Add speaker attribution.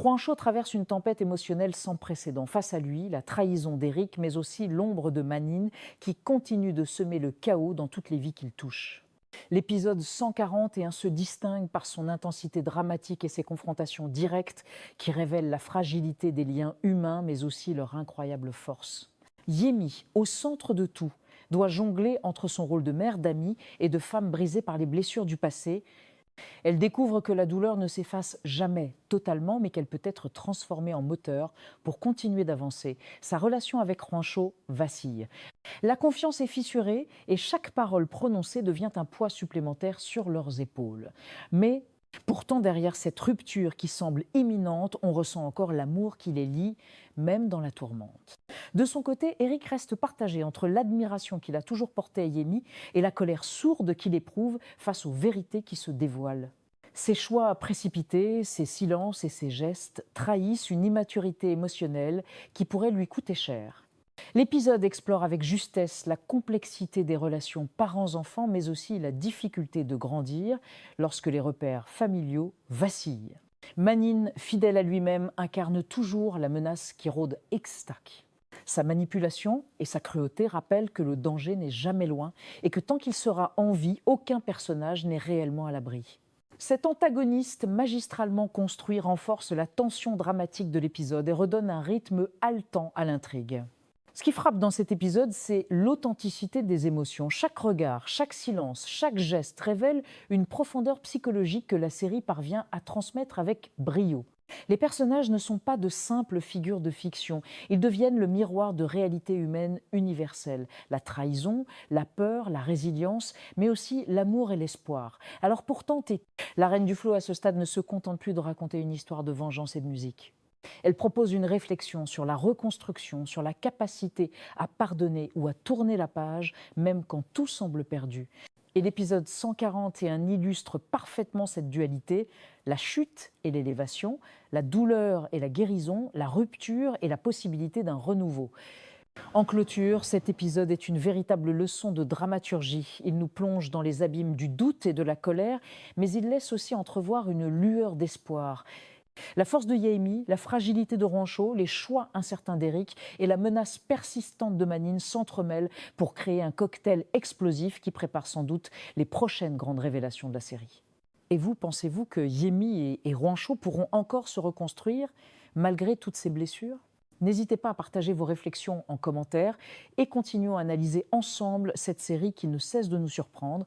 Speaker 1: Juancho traverse une tempête émotionnelle sans précédent. Face à lui, la trahison d'Éric, mais aussi l'ombre de Manine qui continue de semer le chaos dans toutes les vies qu'il touche. L'épisode 141 se distingue par son intensité dramatique et ses confrontations directes qui révèlent la fragilité des liens humains, mais aussi leur incroyable force. Yemi, au centre de tout, doit jongler entre son rôle de mère d'amie et de femme brisée par les blessures du passé. Elle découvre que la douleur ne s'efface jamais totalement, mais qu'elle peut être transformée en moteur pour continuer d'avancer. Sa relation avec Juancho vacille. La confiance est fissurée et chaque parole prononcée devient un poids supplémentaire sur leurs épaules. Mais pourtant, derrière cette rupture qui semble imminente, on ressent encore l'amour qui les lie, même dans la tourmente. De son côté, Éric reste partagé entre l'admiration qu'il a toujours portée à Yemi et la colère sourde qu'il éprouve face aux vérités qui se dévoilent. Ses choix précipités, ses silences et ses gestes trahissent une immaturité émotionnelle qui pourrait lui coûter cher. L'épisode explore avec justesse la complexité des relations parents-enfants, mais aussi la difficulté de grandir lorsque les repères familiaux vacillent. Manine, fidèle à lui-même, incarne toujours la menace qui rôde Extac. Sa manipulation et sa cruauté rappellent que le danger n'est jamais loin et que tant qu'il sera en vie, aucun personnage n'est réellement à l'abri. Cet antagoniste magistralement construit renforce la tension dramatique de l'épisode et redonne un rythme haletant à l'intrigue. Ce qui frappe dans cet épisode, c'est l'authenticité des émotions. Chaque regard, chaque silence, chaque geste révèle une profondeur psychologique que la série parvient à transmettre avec brio. Les personnages ne sont pas de simples figures de fiction, ils deviennent le miroir de réalités humaines universelles. La trahison, la peur, la résilience, mais aussi l'amour et l'espoir. Alors pour tenter, la Reine du Flow à ce stade ne se contente plus de raconter une histoire de vengeance et de musique. Elle propose une réflexion sur la reconstruction, sur la capacité à pardonner ou à tourner la page, même quand tout semble perdu. Et l'épisode 141 illustre parfaitement cette dualité, la chute et l'élévation, la douleur et la guérison, la rupture et la possibilité d'un renouveau. En clôture, cet épisode est une véritable leçon de dramaturgie. Il nous plonge dans les abîmes du doute et de la colère, mais il laisse aussi entrevoir une lueur d'espoir. La force de Yemi, la fragilité de Juancho, les choix incertains d'Éric et la menace persistante de Manine s'entremêlent pour créer un cocktail explosif qui prépare sans doute les prochaines grandes révélations de la série. Et vous, pensez-vous que Yemi et Juancho pourront encore se reconstruire malgré toutes ces blessures ? N'hésitez pas à partager vos réflexions en commentaire et continuons à analyser ensemble cette série qui ne cesse de nous surprendre.